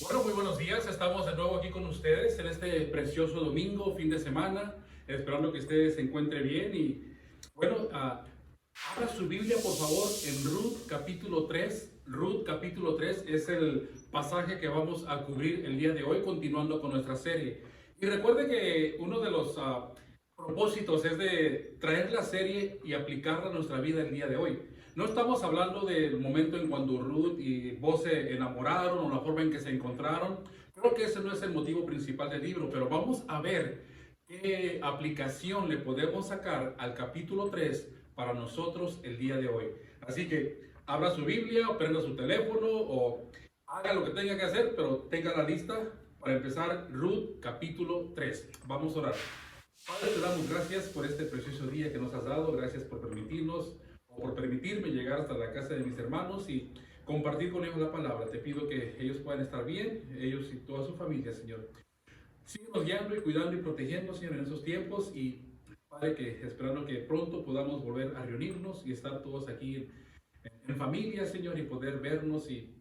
Bueno, muy buenos días. Estamos de nuevo aquí con ustedes en este precioso domingo, fin de semana, esperando que ustedes se encuentren bien. Y bueno, abra su Biblia, por favor, en Ruth capítulo 3. Ruth capítulo 3 es el pasaje que vamos a cubrir el día de hoy, continuando con nuestra serie. Y recuerde que uno de los propósitos es de traer la serie y aplicarla a nuestra vida el día de hoy. No estamos hablando del momento en cuando Ruth y vos se enamoraron o la forma en que se encontraron. Creo que ese no es el motivo principal del libro, pero vamos a ver qué aplicación le podemos sacar al capítulo 3 para nosotros el día de hoy. Así que abra su Biblia, o prenda su teléfono o haga lo que tenga que hacer, pero tenga la lista para empezar Ruth capítulo 3. Vamos a orar. Padre, te damos gracias por este precioso día que nos has dado. Gracias por permitirnos o por permitirme llegar hasta la casa de mis hermanos y compartir con ellos la palabra. Te pido que ellos puedan estar bien, ellos y toda su familia, Señor. Síguenos guiando y cuidando y protegiendo, Señor, en esos tiempos y, Padre, que esperando que pronto podamos volver a reunirnos y estar todos aquí en familia, Señor, y poder vernos y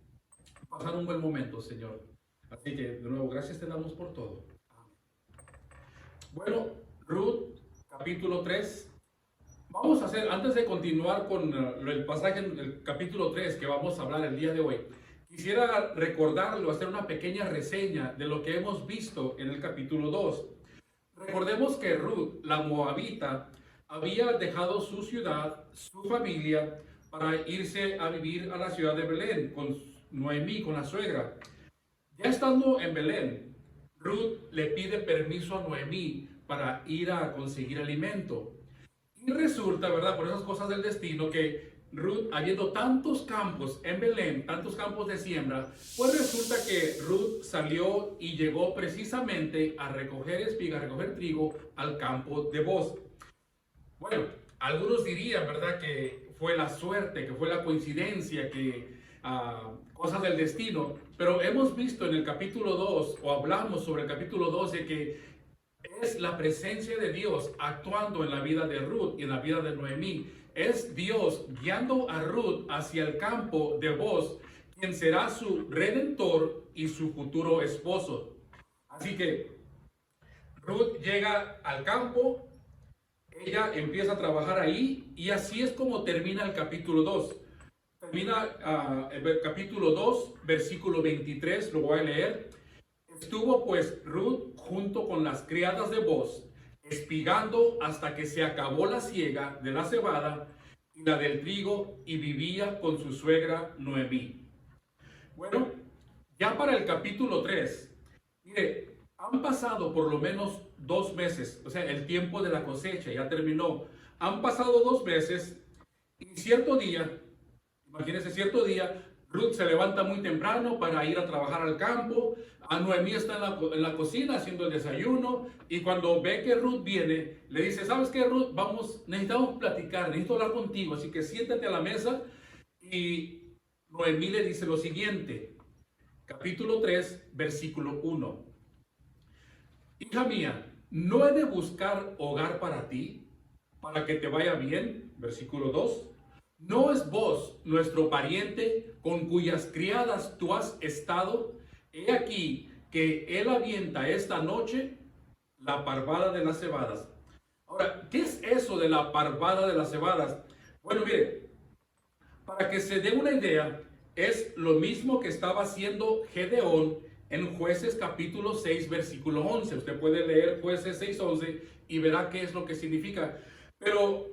pasar un buen momento, Señor. Así que, de nuevo, gracias te damos por todo. Bueno, Ruth, capítulo 3. Vamos a hacer, antes de continuar con el pasaje en el capítulo 3 que vamos a hablar el día de hoy, quisiera recordarlo, hacer una pequeña reseña de lo que hemos visto en el capítulo 2. Recordemos que Ruth, la moabita, había dejado su ciudad, su familia, para irse a vivir a la ciudad de Belén con Noemí, con la suegra. Ya estando en Belén, Ruth le pide permiso a Noemí para ir a conseguir alimento. Y resulta, ¿verdad? Por esas cosas del destino, que Ruth, habiendo tantos campos en Belén, tantos campos de siembra, pues resulta que Ruth salió y llegó precisamente a recoger espiga, a recoger trigo al campo de Boz. Bueno, algunos dirían, ¿verdad?, que fue la suerte, que fue la coincidencia, que cosas del destino, pero hemos visto en el capítulo 2, o hablamos sobre el capítulo 2, de que es la presencia de Dios actuando en la vida de Ruth y en la vida de Noemí. Es Dios guiando a Ruth hacia el campo de Boz, quien será su redentor y su futuro esposo. Así que Ruth llega al campo, ella empieza a trabajar ahí y así es como termina el capítulo 2. Termina el capítulo 2, versículo 23, lo voy a leer. Estuvo pues Ruth junto con las criadas de Boz, espigando hasta que se acabó la siega de la cebada y la del trigo, y vivía con su suegra Noemí. Bueno, ya para el capítulo 3, mire, han pasado por lo menos 2 meses, o sea, el tiempo de la cosecha ya terminó. Han pasado 2 meses y cierto día, imagínense, cierto día, Ruth se levanta muy temprano para ir a trabajar al campo. A Noemí está en la cocina haciendo el desayuno. Y cuando ve que Ruth viene, le dice: ¿sabes qué, Ruth? Vamos, necesitamos platicar, necesito hablar contigo. Así que siéntate a la mesa. Y Noemí le dice lo siguiente. Capítulo 3, versículo 1. Hija mía, ¿no he de buscar hogar para ti, para que te vaya bien? Versículo 2. ¿No es vos nuestro pariente con cuyas criadas tú has estado? He aquí que él avienta esta noche la parvada de las cebadas. Ahora, ¿qué es eso de la parvada de las cebadas? Bueno, mire, para que se dé una idea, es lo mismo que estaba haciendo Gedeón en Jueces capítulo 6, versículo 11. Usted puede leer Jueces 6, 11 y verá qué es lo que significa. Pero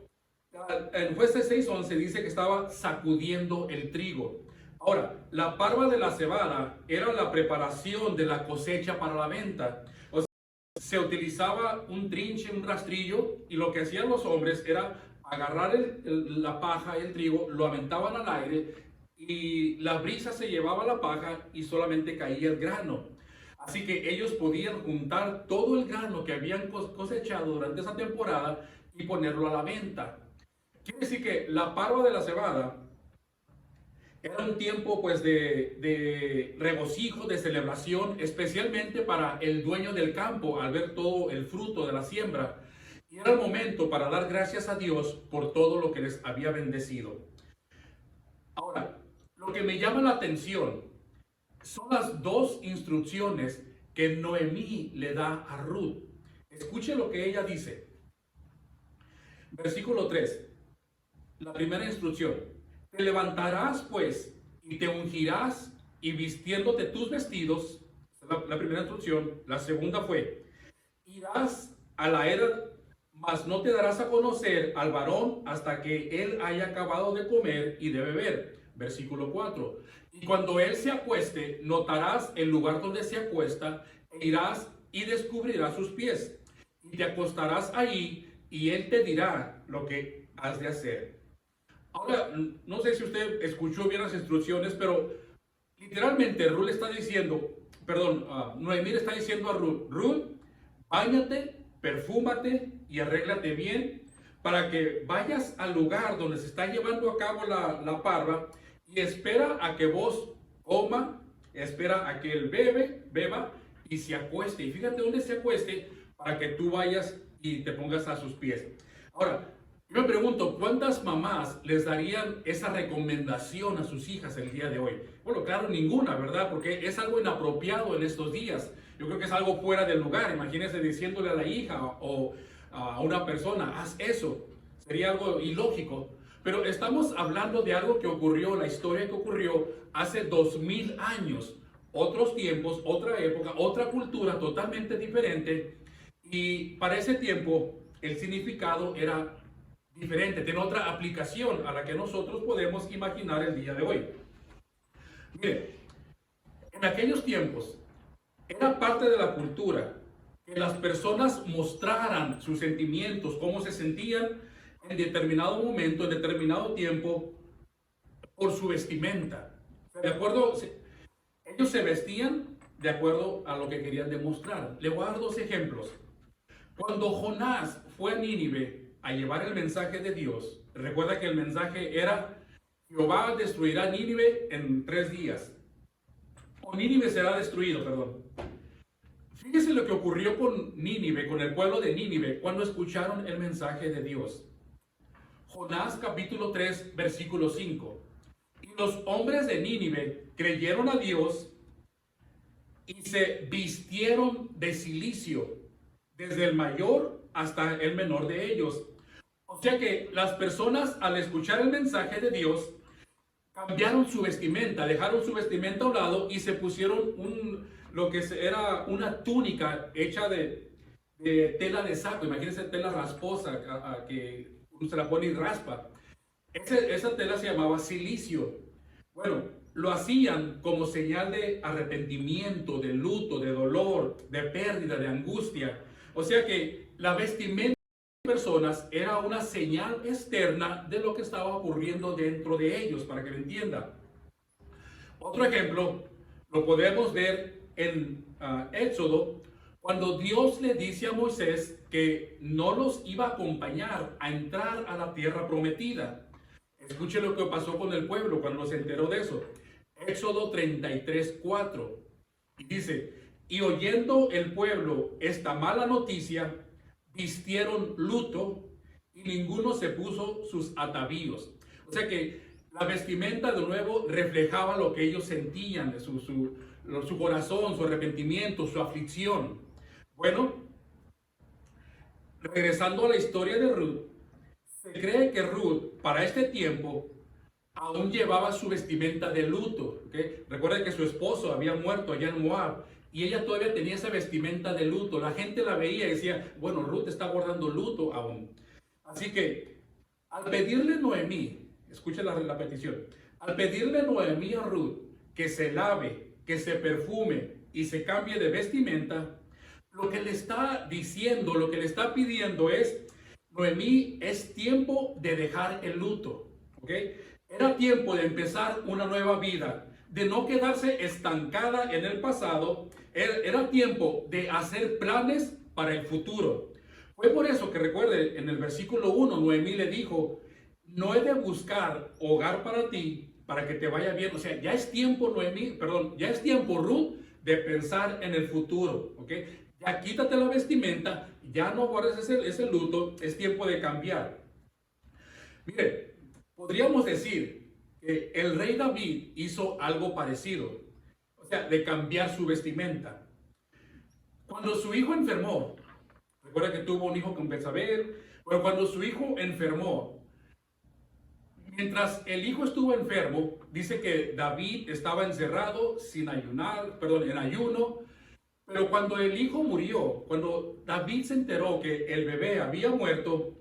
en Jueces 6:11 dice que estaba sacudiendo el trigo. Ahora, la parva de la cebada era la preparación de la cosecha para la venta. O sea, se utilizaba un trinche, un rastrillo, y lo que hacían los hombres era agarrar la paja y el trigo, lo aventaban al aire y la brisa se llevaba la paja y solamente caía el grano. Así que ellos podían juntar todo el grano que habían cosechado durante esa temporada y ponerlo a la venta. Quiere decir que la parva de la cebada era un tiempo pues de regocijo, de celebración, especialmente para el dueño del campo al ver todo el fruto de la siembra. Y era el momento para dar gracias a Dios por todo lo que les había bendecido. Ahora, lo que me llama la atención son las dos instrucciones que Noemí le da a Ruth. Escuche lo que ella dice. Versículo 3. La primera instrucción. Te levantarás pues y te ungirás y vistiéndote tus vestidos. La primera instrucción. La segunda fue, irás a la era, mas no te darás a conocer al varón hasta que él haya acabado de comer y de beber. Versículo 4. Y cuando él se acueste, notarás el lugar donde se acuesta, e irás y descubrirás sus pies. Y te acostarás ahí, y él te dirá lo que has de hacer. Ahora, no sé si usted escuchó bien las instrucciones, pero literalmente Ruth está diciendo, Noemí le está diciendo a Ruth, Ruth, báñate, perfúmate y arréglate bien para que vayas al lugar donde se está llevando a cabo la parva y espera a que vos coma, espera a que él beba y se acueste. Y fíjate dónde se acueste para que tú vayas y te pongas a sus pies. Ahora, yo me pregunto, ¿cuántas mamás les darían esa recomendación a sus hijas el día de hoy? Bueno, claro, ninguna, ¿verdad? Porque es algo inapropiado en estos días. Yo creo que es algo fuera del lugar. Imagínense diciéndole a la hija o a una persona, haz eso. Sería algo ilógico. Pero estamos hablando de algo que ocurrió, la historia que ocurrió hace 2000 años. Otros tiempos, otra época, otra cultura totalmente diferente. Y para ese tiempo el significado era diferente, tiene otra aplicación a la que nosotros podemos imaginar el día de hoy. Mire, en aquellos tiempos era parte de la cultura que las personas mostraran sus sentimientos, cómo se sentían en determinado momento, en determinado tiempo, por su vestimenta. De acuerdo, ellos se vestían de acuerdo a lo que querían demostrar. Le voy a dar dos ejemplos. Cuando Jonás fue a Nínive a llevar el mensaje de Dios, recuerda que el mensaje era, Jehová destruirá Nínive en 3 días. O Nínive será destruido, perdón. Fíjese lo que ocurrió con Nínive, con el pueblo de Nínive, cuando escucharon el mensaje de Dios. Jonás capítulo 3, versículo 5. Y los hombres de Nínive creyeron a Dios y se vistieron de cilicio, desde el mayor hasta el menor de ellos. O sea que las personas al escuchar el mensaje de Dios cambiaron su vestimenta, dejaron su vestimenta a un lado y se pusieron lo que era una túnica hecha de tela de saco. Imagínense tela rasposa que uno se la pone y raspa. Esa tela se llamaba cilicio. Bueno, lo hacían como señal de arrepentimiento, de luto, de dolor, de pérdida, de angustia. O sea que la vestimenta de las personas era una señal externa de lo que estaba ocurriendo dentro de ellos, para que lo entiendan. Otro ejemplo lo podemos ver en Éxodo, cuando Dios le dice a Moisés que no los iba a acompañar a entrar a la tierra prometida. Escuche lo que pasó con el pueblo cuando se enteró de eso. Éxodo 33:4. Y dice, y oyendo el pueblo esta mala noticia, vistieron luto y ninguno se puso sus atavíos. O sea que la vestimenta de nuevo reflejaba lo que ellos sentían, su corazón, su arrepentimiento, su aflicción. Bueno, regresando a la historia de Ruth, se cree que Ruth para este tiempo aún llevaba su vestimenta de luto. ¿Okay? Recuerden que su esposo había muerto allá en Moab y ella todavía tenía esa vestimenta de luto. La gente la veía y decía, bueno, Ruth está guardando luto aún. Así que al pedirle Noemí, escuchen la petición, al pedirle Noemí a Ruth que se lave, que se perfume y se cambie de vestimenta, lo que le está diciendo, lo que le está pidiendo es, Noemí, es tiempo de dejar el luto. ¿Ok? Era tiempo de empezar una nueva vida, de no quedarse estancada en el pasado. Era tiempo de hacer planes para el futuro. Fue por eso que recuerde, en el versículo 1, Noemí le dijo, no he de buscar hogar para ti, para que te vaya bien. O sea, ya es tiempo, ya es tiempo, Ruth, de pensar en el futuro. ¿Ok? Ya quítate la vestimenta, ya no guardes ese luto, es tiempo de cambiar. Mire, podríamos decir que el rey David hizo algo parecido. sea, de cambiar su vestimenta. Cuando su hijo enfermó, recuerda que tuvo un hijo con Betsabé, pero cuando su hijo enfermó, mientras el hijo estuvo enfermo, dice que David estaba encerrado sin ayunar, perdón, en ayuno. Pero cuando el hijo murió, cuando David se enteró que el bebé había muerto,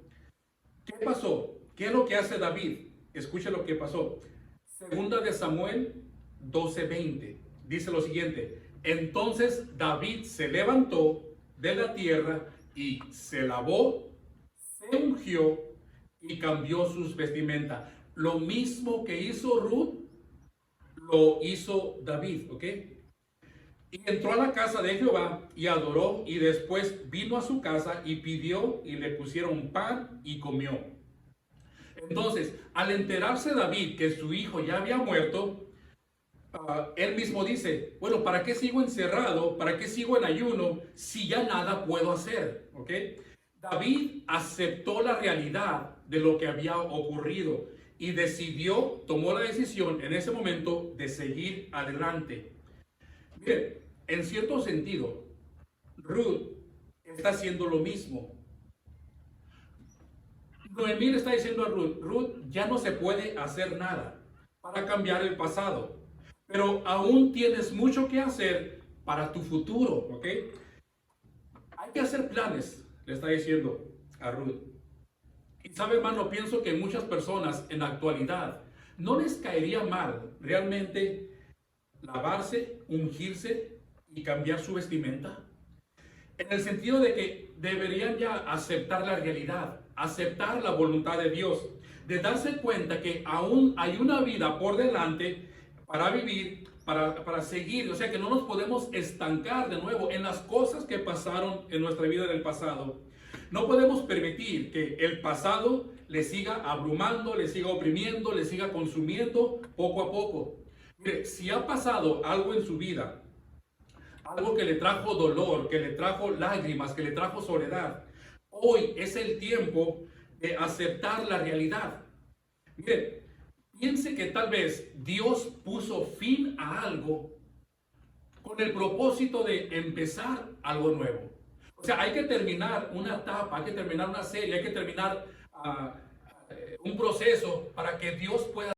¿qué pasó? ¿Qué es lo que hace David? Escucha lo que pasó. Segunda de Samuel 12:20. Dice lo siguiente. Entonces David se levantó de la tierra y se lavó, se ungió y cambió sus vestimentas. Lo mismo que hizo Ruth, lo hizo David, ¿ok? Y entró a la casa de Jehová y adoró, y después vino a su casa y pidió y le pusieron pan y comió. Entonces, al enterarse David que su hijo ya había muerto, él mismo dice, bueno, ¿para qué sigo encerrado? ¿Para qué sigo en ayuno si ya nada puedo hacer? ¿Ok? David aceptó la realidad de lo que había ocurrido y decidió, tomó la decisión en ese momento de seguir adelante. Mire, en cierto sentido, Ruth está haciendo lo mismo. Noemí le está diciendo a Ruth, Ruth, ya no se puede hacer nada para cambiar el pasado, pero aún tienes mucho que hacer para tu futuro, ¿ok? Hay que hacer planes, le está diciendo a Ruth. Y sabe, hermano, pienso que muchas personas en la actualidad no les caería mal realmente lavarse, ungirse y cambiar su vestimenta. En el sentido de que deberían ya aceptar la realidad, aceptar la voluntad de Dios, de darse cuenta que aún hay una vida por delante para vivir, para seguir. O sea, que no nos podemos estancar de nuevo en las cosas que pasaron en nuestra vida en el pasado. No podemos permitir que el pasado le siga abrumando, le siga oprimiendo, le siga consumiendo poco a poco. Mire, si ha pasado algo en su vida, algo que le trajo dolor, que le trajo lágrimas, que le trajo soledad, hoy es el tiempo de aceptar la realidad. Mire, piense que tal vez Dios puso fin a algo con el propósito de empezar algo nuevo. O sea, hay que terminar una etapa, hay que terminar una serie, hay que terminar un proceso para que Dios pueda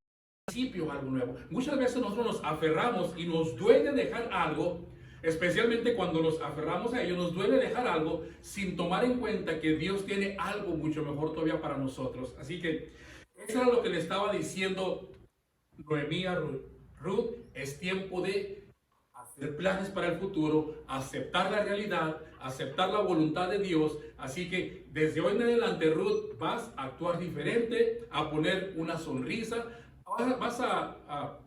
principio algo nuevo. Muchas veces nosotros nos aferramos y nos duele dejar algo, especialmente cuando nos aferramos a ello, nos duele dejar algo sin tomar en cuenta que Dios tiene algo mucho mejor todavía para nosotros. Así que eso era lo que le estaba diciendo Noemí a Ruth. Ruth, es tiempo de hacer planes para el futuro, aceptar la realidad, aceptar la voluntad de Dios. Así que desde hoy en adelante, Ruth, vas a actuar diferente, a poner una sonrisa. Vas a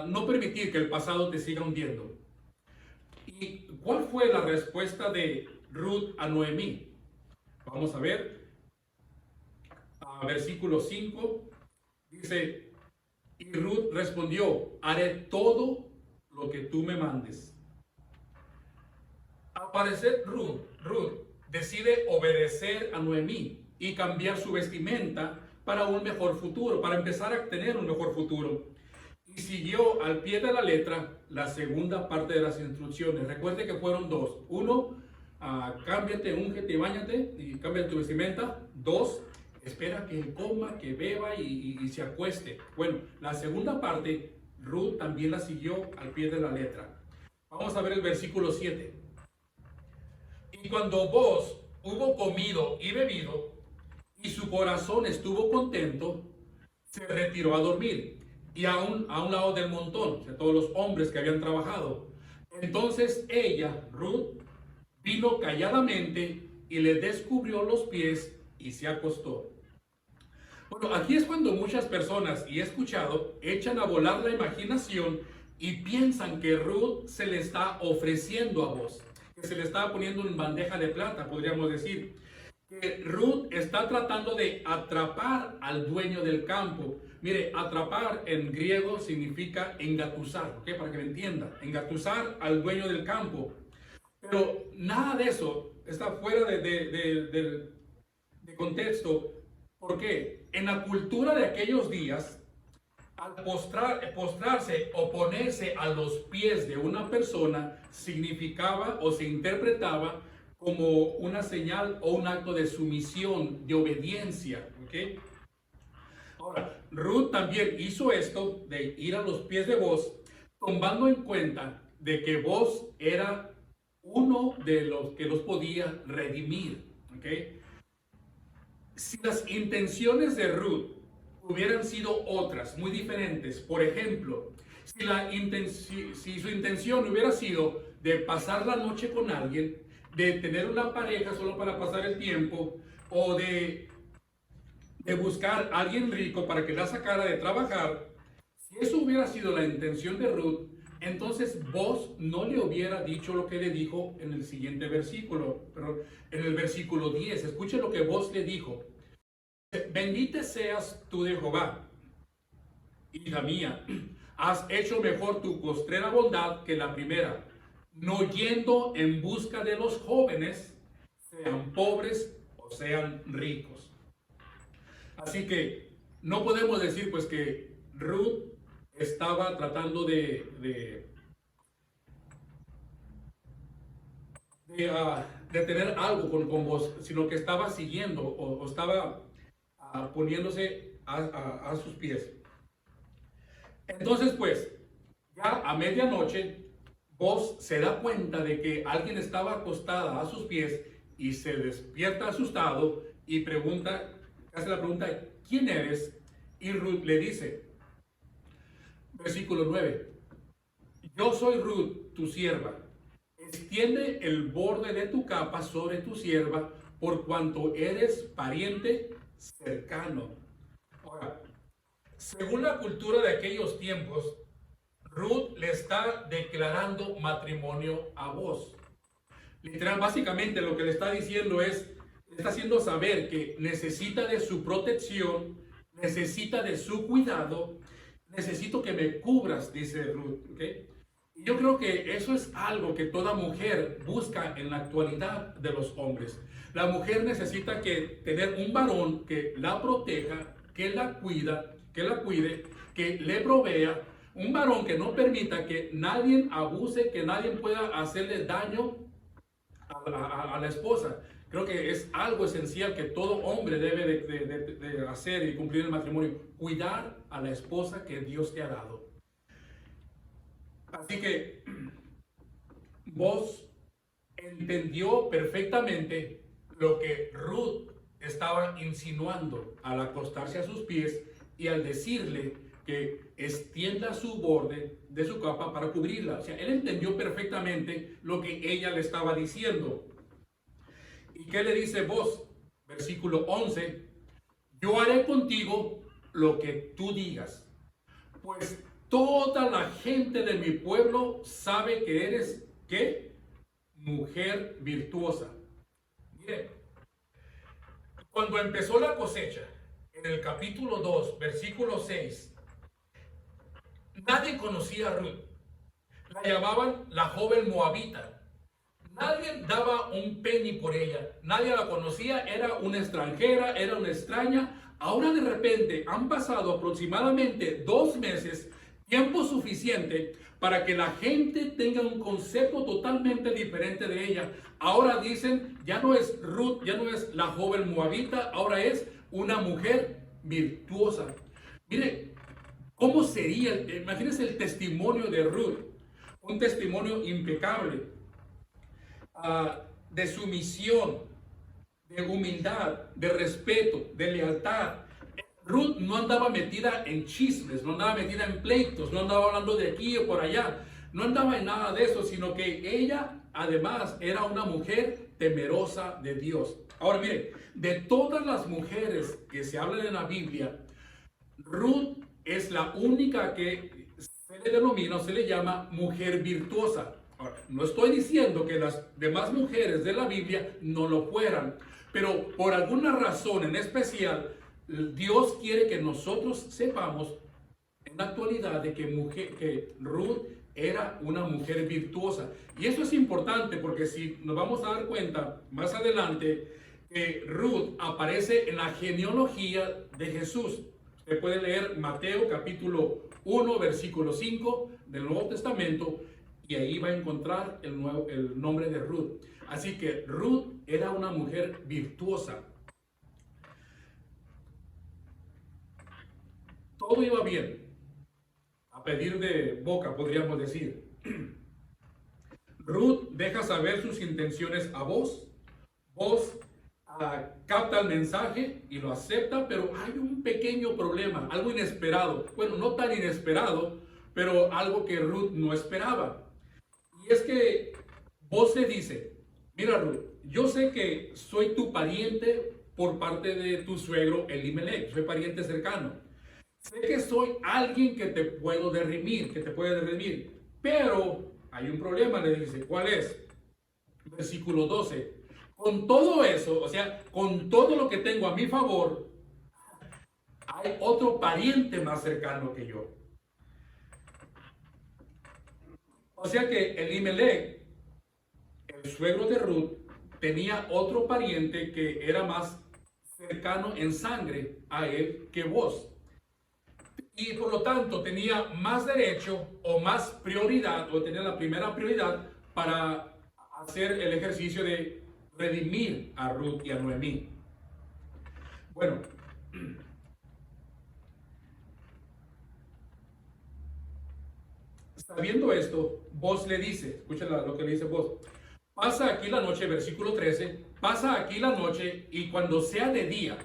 no permitir que el pasado te siga hundiendo. ¿Y cuál fue la respuesta de Ruth a Noemí? Vamos a ver. Versículo 5. Dice, y Ruth respondió, haré todo lo que tú me mandes. Al parecer, Ruth decide obedecer a Noemí y cambiar su vestimenta para un mejor futuro, para empezar a tener un mejor futuro. Y siguió al pie de la letra la segunda parte de las instrucciones. Recuerde que fueron dos. Uno, cámbiate, úngete y báñate y cambia tu vestimenta. Dos, espera que coma, que beba y se acueste. Bueno, la segunda parte, Ruth también la siguió al pie de la letra. Vamos a ver el versículo 7. Y cuando Boaz hubo comido y bebido, y su corazón estuvo contento, se retiró a dormir, y a un lado del montón, de todos los hombres que habían trabajado. Entonces ella, Ruth, vino calladamente y le descubrió los pies y se acostó. Bueno, aquí es cuando muchas personas, y he escuchado, echan a volar la imaginación y piensan que Ruth se le está ofreciendo a Boaz, que se le está poniendo en bandeja de plata, podríamos decir. Que Ruth está tratando de atrapar al dueño del campo. Mire, atrapar en griego significa engatusar, ¿ok? Para que me entienda, engatusar al dueño del campo. Pero nada de eso está fuera de contexto. ¿Por qué? En la cultura de aquellos días, Al postrarse o ponerse a los pies de una persona significaba o se interpretaba como una señal o un acto de sumisión, de obediencia. ¿Ok? Ahora, Ruth también hizo esto de ir a los pies de Boaz, tomando en cuenta de que Boaz era uno de los que los podía redimir. ¿Ok? Si las intenciones de Ruth hubieran sido otras, muy diferentes, por ejemplo, si su intención hubiera sido de pasar la noche con alguien, de tener una pareja solo para pasar el tiempo, o de buscar a alguien rico para que la sacara de trabajar, si eso hubiera sido la intención de Ruth, entonces Boaz no le hubiera dicho lo que le dijo en el siguiente versículo, pero en el versículo 10. Escuche lo que Boaz le dijo: bendita seas tú de Jehová, hija mía, has hecho mejor tu postrera bondad que la primera, no yendo en busca de los jóvenes, sean pobres o sean ricos. Así que no podemos decir pues que Ruth estaba tratando de tener algo con vos, sino que estaba siguiendo o estaba poniéndose a sus pies. Entonces pues, ya a medianoche, Boaz se da cuenta de que alguien estaba acostada a sus pies y se despierta asustado y hace la pregunta: ¿quién eres? Y Ruth le dice, versículo 9: yo soy Ruth, tu sierva. Extiende el borde de tu capa sobre tu sierva, por cuanto eres pariente cercano. Ahora, según la cultura de aquellos tiempos, Ruth le está declarando matrimonio a Boaz. Literal, básicamente lo que le está diciendo es, le está haciendo saber que necesita de su protección, necesita de su cuidado, necesito que me cubras, dice Ruth. ¿Okay? Y yo creo que eso es algo que toda mujer busca en la actualidad de los hombres. La mujer necesita tener un varón que la proteja, que la cuide, que le provea. Un varón que no permita que nadie abuse, que nadie pueda hacerle daño a la esposa. Creo que es algo esencial que todo hombre debe de hacer y cumplir en el matrimonio. Cuidar a la esposa que Dios te ha dado. Así que Boaz entendió perfectamente lo que Ruth estaba insinuando al acostarse a sus pies y al decirle que extienda su borde de su capa para cubrirla. O sea, él entendió perfectamente lo que ella le estaba diciendo. ¿Y qué le dice Boaz? Versículo 11: yo haré contigo lo que tú digas, pues toda la gente de mi pueblo sabe que eres, ¿qué? Mujer virtuosa. Mire, cuando empezó la cosecha, en el capítulo 2, versículo 6, nadie conocía a Ruth. La llamaban la joven moabita. Nadie daba un penny por ella. Nadie la conocía. Era una extranjera, era una extraña. Ahora de repente han pasado aproximadamente 2 meses, tiempo suficiente para que la gente tenga un concepto totalmente diferente de ella. Ahora dicen, ya no es Ruth, ya no es la joven moabita, ahora es una mujer virtuosa. Mire, ¿cómo sería? Imagínense el testimonio de Ruth. Un testimonio impecable, de sumisión, de humildad, de respeto, de lealtad. Ruth no andaba metida en chismes, no andaba metida en pleitos, no andaba hablando de aquí o por allá, no andaba en nada de eso, sino que ella además era una mujer temerosa de Dios. Ahora mire, de todas las mujeres que se hablan en la Biblia, Ruth es la única que se le denomina o se le llama mujer virtuosa. Ahora, no estoy diciendo que las demás mujeres de la Biblia no lo fueran, pero por alguna razón en especial, Dios quiere que nosotros sepamos en la actualidad de que Ruth era una mujer virtuosa. Y eso es importante porque si nos vamos a dar cuenta más adelante que Ruth aparece en la genealogía de Jesús. Usted puede leer Mateo capítulo 1, versículo 5 del Nuevo Testamento y ahí va a encontrar el nombre de Ruth. Así que Ruth era una mujer virtuosa. Todo iba bien, a pedir de boca, podríamos decir. Ruth deja saber sus intenciones a Boaz. Boaz capta el mensaje y lo acepta, pero hay un pequeño problema, algo inesperado. Bueno, no tan inesperado, pero algo que Ruth no esperaba. Y es que Boaz le dice: mira, Ruth, yo sé que soy tu pariente por parte de tu suegro Elimelech, soy pariente cercano. Sé que soy alguien que te puedo redimir, pero hay un problema, le dice. ¿Cuál es? Versículo 12. Con todo eso, o sea, con todo lo que tengo a mi favor, hay otro pariente más cercano que yo. O sea que Elimelech, el suegro de Ruth, tenía otro pariente que era más cercano en sangre a él que Boaz. Y por lo tanto tenía más derecho o más prioridad, o tenía la primera prioridad para hacer el ejercicio de redimir a Ruth y a Noemí. Bueno, sabiendo esto, Boaz le dice, escuchen lo que le dice Boaz: pasa aquí la noche, versículo 13, pasa aquí la noche y cuando sea de día,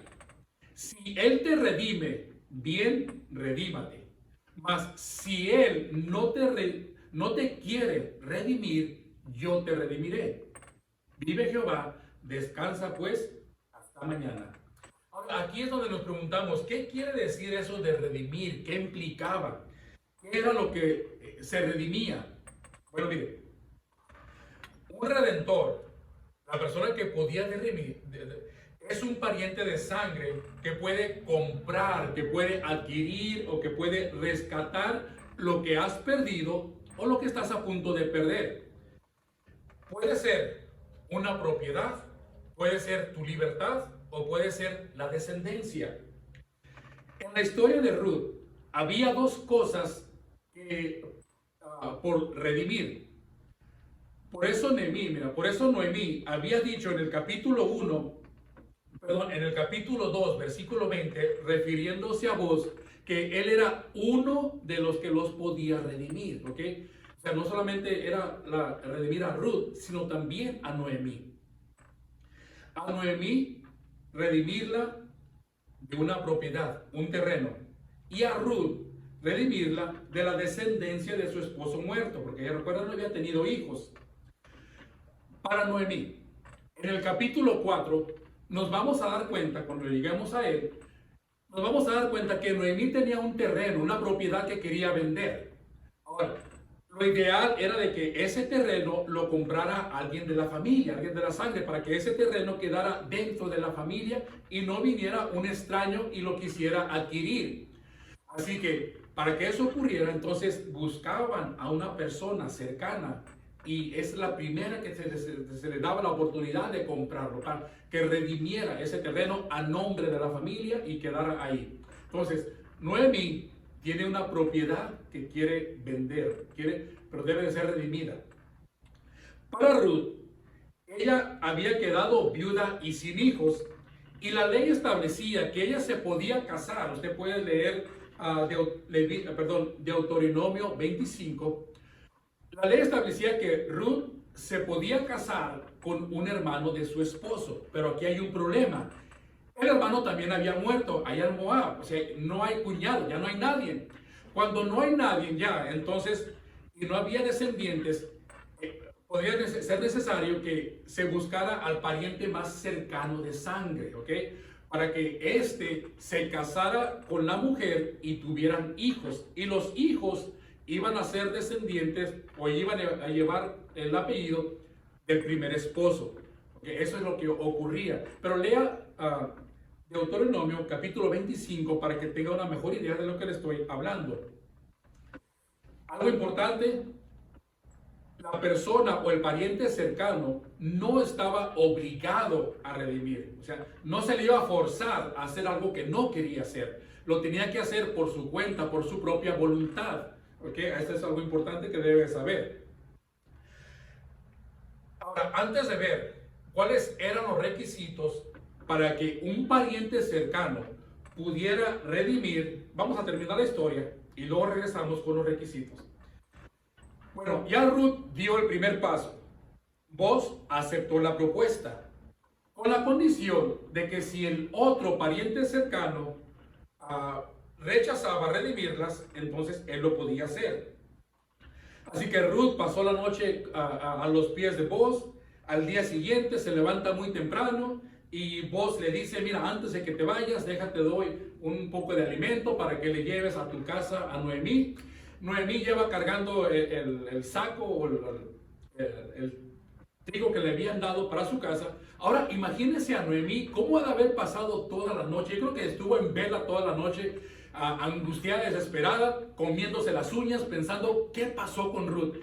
si él te redime, bien, redímate. Mas si él no te quiere redimir, yo te redimiré. Vive Jehová, descansa pues hasta mañana. Ahora, aquí es donde nos preguntamos, ¿qué quiere decir eso de redimir? ¿Qué implicaba? ¿Qué era lo que se redimía? Bueno, mire, un redentor, la persona que podía redimir, es un pariente de sangre que puede comprar, que puede adquirir o que puede rescatar lo que has perdido o lo que estás a punto de perder. Puede ser una propiedad, puede ser tu libertad o puede ser la descendencia. En la historia de Ruth había dos cosas por redimir. Por eso Noemí había dicho en el capítulo 2, versículo 20, refiriéndose a Boaz, que él era uno de los que los podía redimir, ¿ok? O sea, no solamente era redimir a Ruth, sino también a Noemí. A Noemí, redimirla de una propiedad, un terreno. Y a Ruth, redimirla de la descendencia de su esposo muerto, porque ella, recuerda, no había tenido hijos. Para Noemí, en el capítulo 4, nos vamos a dar cuenta, cuando lleguemos a él, nos vamos a dar cuenta que Noemí tenía un terreno, una propiedad que quería vender. Ahora, lo ideal era de que ese terreno lo comprara alguien de la familia, alguien de la sangre, para que ese terreno quedara dentro de la familia y no viniera un extraño y lo quisiera adquirir. Así que para que eso ocurriera, entonces buscaban a una persona cercana y es la primera que se le daba la oportunidad de comprarlo, para que redimiera ese terreno a nombre de la familia y quedara ahí. Entonces, Noemí tiene una propiedad que quiere vender, pero debe de ser redimida. Para Ruth, ella había quedado viuda y sin hijos, y la ley establecía que ella se podía casar. Usted puede leer Deuteronomio 25. La ley establecía que Ruth se podía casar con un hermano de su esposo, pero aquí hay un problema. El hermano también había muerto allá en Moab, o sea, no hay cuñado, ya no hay nadie. Cuando no hay nadie ya, entonces, y no había descendientes, podría ser necesario que se buscara al pariente más cercano de sangre, ¿ok? Para que éste se casara con la mujer y tuvieran hijos. Y los hijos iban a ser descendientes o iban a llevar el apellido del primer esposo. ¿Okay? Eso es lo que ocurría. Pero lea Deuteronomio capítulo 25 para que tenga una mejor idea de lo que le estoy hablando. Algo importante, la persona o el pariente cercano no estaba obligado a redimir. O sea, no se le iba a forzar a hacer algo que no quería hacer. lo tenía que hacer por su cuenta, por su propia voluntad. ¿Ok? Esto es algo importante que debe saber. Ahora, antes de ver cuáles eran los requisitos para que un pariente cercano pudiera redimir, vamos a terminar la historia y luego regresamos con los requisitos. Bueno, ya Ruth dio el primer paso. Boaz aceptó la propuesta, con la condición de que si el otro pariente cercano rechazaba redimirlas, entonces él lo podía hacer. Así que Ruth pasó la noche a los pies de Boaz. Al día siguiente se levanta muy temprano y Boaz le dice: mira, antes de que te vayas, déjate doy un poco de alimento para que le lleves a tu casa a Noemí. Noemí lleva cargando el saco o el trigo que le habían dado para su casa. Ahora imagínense a Noemí cómo ha de haber pasado toda la noche. Yo creo que estuvo en vela toda la noche, angustiada, desesperada, comiéndose las uñas, pensando qué pasó con Ruth,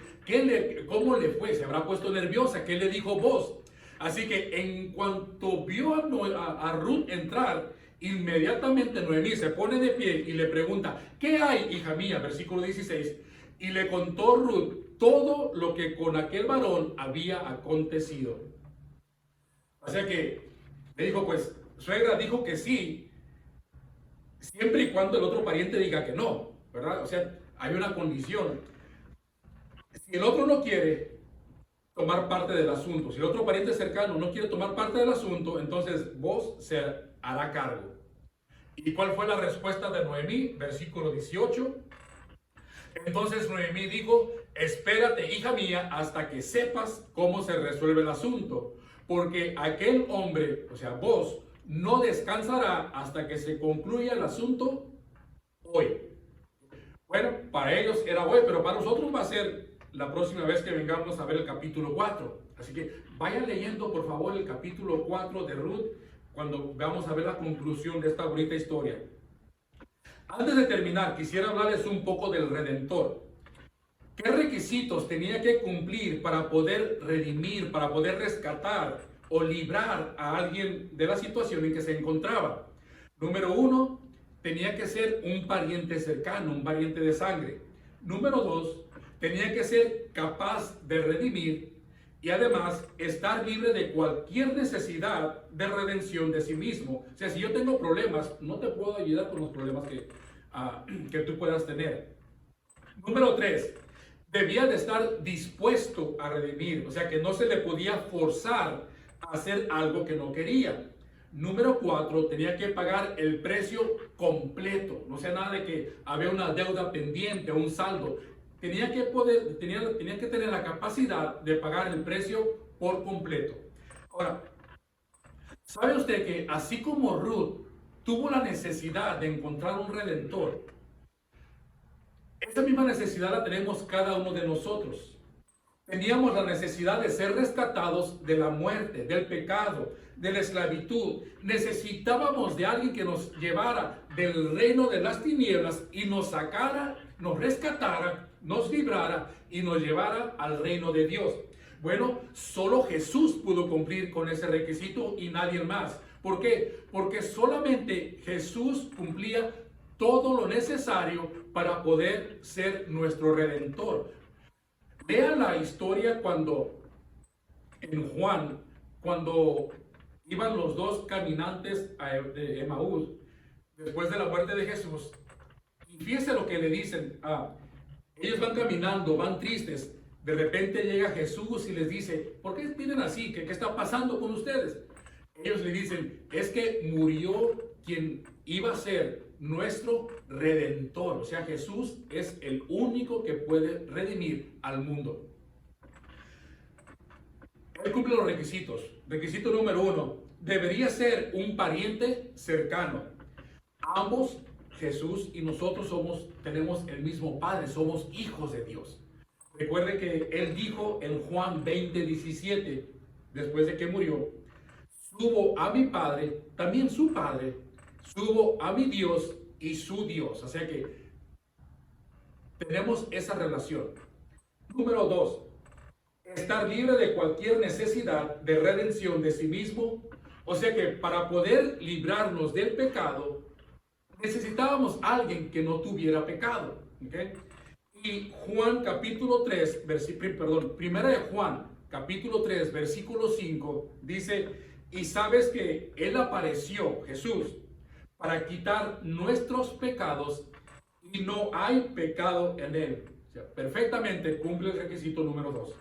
cómo le fue, se habrá puesto nerviosa, qué le dijo Boaz. Así que en cuanto vio a Ruth entrar, inmediatamente Noemí se pone de pie y le pregunta: ¿qué hay, hija mía? Versículo 16. Y le contó Ruth todo lo que con aquel varón había acontecido. O sea que le dijo: pues suegra dijo que sí, siempre y cuando el otro pariente diga que no, ¿verdad? O sea, hay una condición. Si el otro no quiere tomar parte del asunto, si el otro pariente cercano no quiere tomar parte del asunto, entonces vos se hará cargo. ¿Y cuál fue la respuesta de Noemí? Versículo 18. Entonces Noemí dijo: espérate, hija mía, hasta que sepas cómo se resuelve el asunto, porque aquel hombre, o sea, vos, no descansará hasta que se concluya el asunto hoy. Bueno, para ellos era hoy, pero para nosotros va a ser la próxima vez que vengamos a ver el capítulo 4. Así que vayan leyendo, por favor, el capítulo 4 de Ruth cuando vamos a ver la conclusión de esta bonita historia. Antes de terminar, quisiera hablarles un poco del Redentor. ¿Qué requisitos tenía que cumplir para poder redimir, para poder rescatar o librar a alguien de la situación en que se encontraba? Número 1, tenía que ser un pariente cercano, un pariente de sangre. Número 2, tenía que ser capaz de redimir y además estar libre de cualquier necesidad de redención de sí mismo. O sea, si yo tengo problemas, no te puedo ayudar con los problemas que tú puedas tener. Número 3, debía de estar dispuesto a redimir. O sea, que no se le podía forzar a hacer algo que no quería. Número 4, tenía que pagar el precio completo. No sea nada de que había una deuda pendiente o un saldo. Tenía que tener la capacidad de pagar el precio por completo. Ahora, ¿sabe usted que así como Ruth tuvo la necesidad de encontrar un redentor, esta misma necesidad la tenemos cada uno de nosotros? Teníamos la necesidad de ser rescatados de la muerte, del pecado, de la esclavitud. Necesitábamos de alguien que nos llevara del reino de las tinieblas y nos sacara, nos rescatara, nos librara y nos llevara al reino de Dios. Bueno, solo Jesús pudo cumplir con ese requisito y nadie más. ¿Por qué? Porque solamente Jesús cumplía todo lo necesario para poder ser nuestro redentor. Vean la historia en Juan, cuando iban los dos caminantes de Emaús después de la muerte de Jesús. Y fíjense lo que le dicen. Ellos van caminando, van tristes. De repente llega Jesús y les dice: ¿por qué vienen así? ¿Qué está pasando con ustedes? Ellos le dicen: es que murió quien iba a ser nuestro redentor. O sea, Jesús es el único que puede redimir al mundo. Él cumple los requisitos. Requisito número 1, debería ser un pariente cercano. Ambos, Jesús y nosotros, tenemos el mismo Padre, somos hijos de Dios. Recuerde que Él dijo en Juan 20:17, después de que murió: subo a mi Padre, también su Padre, subo a mi Dios y su Dios. O sea que tenemos esa relación. Número 2, estar libre de cualquier necesidad de redención de sí mismo. O sea que para poder librarnos del pecado, Necesitábamos a alguien que no tuviera pecado. ¿Okay? Y Juan capítulo 3, primera de Juan capítulo 3, versículo 5, dice, y sabes que Él apareció, Jesús, para quitar nuestros pecados y no hay pecado en Él. O sea, perfectamente cumple el requisito número 2.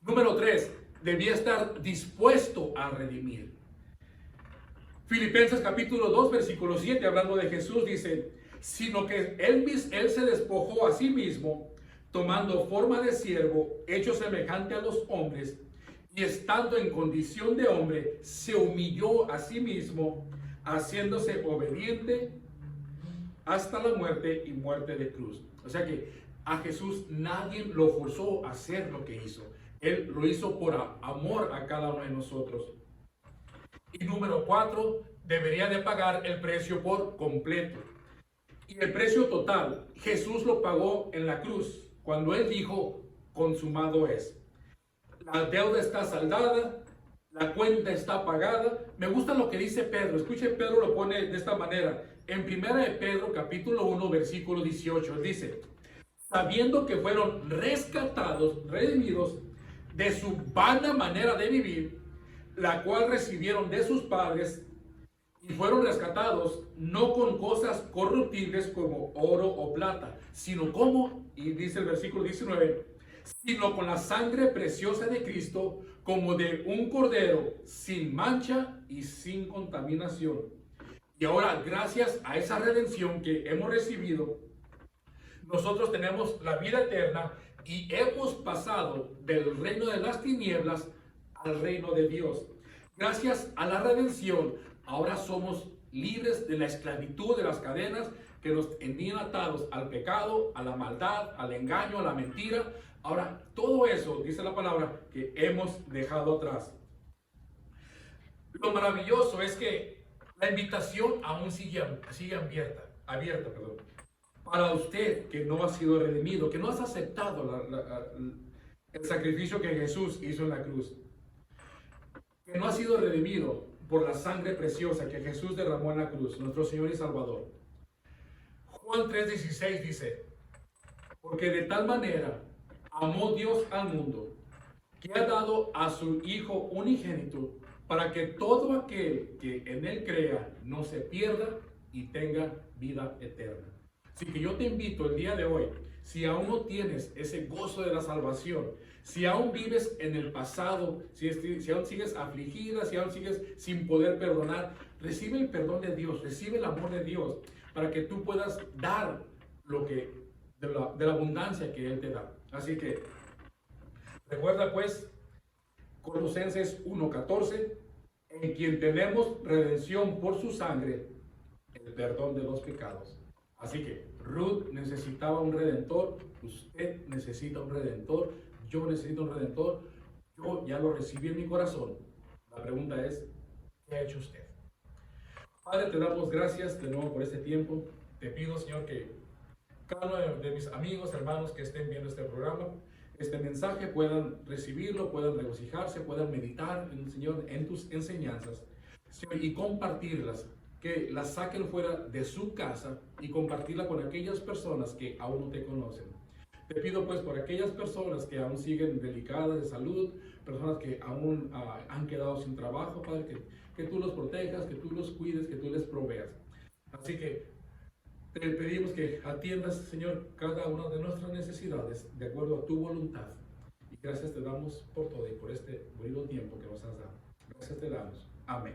Número 3, debía estar dispuesto a redimir. Filipenses capítulo 2, versículo 7, hablando de Jesús, dice, sino que él se despojó a sí mismo, tomando forma de siervo, hecho semejante a los hombres, y estando en condición de hombre, se humilló a sí mismo, haciéndose obediente hasta la muerte y muerte de cruz. O sea que a Jesús nadie lo forzó a hacer lo que hizo. Él lo hizo por amor a cada uno de nosotros. Y número 4, debería de pagar el precio por completo. Y el precio total, Jesús lo pagó en la cruz, cuando Él dijo, consumado es. La deuda está saldada, la cuenta está pagada. Me gusta lo que dice Pedro. Escuche, Pedro lo pone de esta manera. En primera de Pedro, capítulo 1, versículo 18, dice, sabiendo que fueron rescatados, redimidos, de su vana manera de vivir, la cual recibieron de sus padres, y fueron rescatados no con cosas corruptibles como oro o plata, sino como, y dice el versículo 19, sino con la sangre preciosa de Cristo, como de un cordero sin mancha y sin contaminación. Y ahora, gracias a esa redención que hemos recibido, nosotros tenemos la vida eterna y hemos pasado del reino de las tinieblas al reino de Dios. Gracias a la redención, ahora somos libres de la esclavitud, de las cadenas que nos tenían atados al pecado, a la maldad, al engaño, a la mentira. Ahora, todo eso, dice la palabra, que hemos dejado atrás. Lo maravilloso es que la invitación aún sigue abierta, para usted que no ha sido redimido, que no has aceptado el sacrificio que Jesús hizo en la cruz, que no ha sido redimido por la sangre preciosa que Jesús derramó en la cruz, nuestro Señor y Salvador. Juan 3:16 dice, porque de tal manera amó Dios al mundo, que ha dado a su Hijo unigénito, para que todo aquel que en Él crea no se pierda y tenga vida eterna. Así que yo te invito el día de hoy, si aún no tienes ese gozo de la salvación, si aún vives en el pasado, si aún sigues afligida, si aún sigues sin poder perdonar, recibe el perdón de Dios, recibe el amor de Dios, para que tú puedas dar de la abundancia que Él te da. Así que recuerda pues Colosenses 1:14, en quien tenemos redención por su sangre, el perdón de los pecados. Así que Ruth necesitaba un redentor, usted necesita un redentor, yo necesito un redentor, yo ya lo recibí en mi corazón. La pregunta es, ¿qué ha hecho usted? Padre, te damos gracias de nuevo por este tiempo. Te pido, Señor, que cada uno de mis amigos, hermanos que estén viendo este programa, este mensaje, puedan recibirlo, puedan regocijarse, puedan meditar en el Señor, en tus enseñanzas, Señor, y compartirlas, que las saquen fuera de su casa y compartirla con aquellas personas que aún no te conocen. Te pido pues por aquellas personas que aún siguen delicadas de salud, personas que aún han quedado sin trabajo, Padre, que tú los protejas, que tú los cuides, que tú les proveas. Así que te pedimos que atiendas, Señor, cada una de nuestras necesidades de acuerdo a tu voluntad. Y gracias te damos por todo y por este bonito tiempo que nos has dado. Gracias te damos. Amén.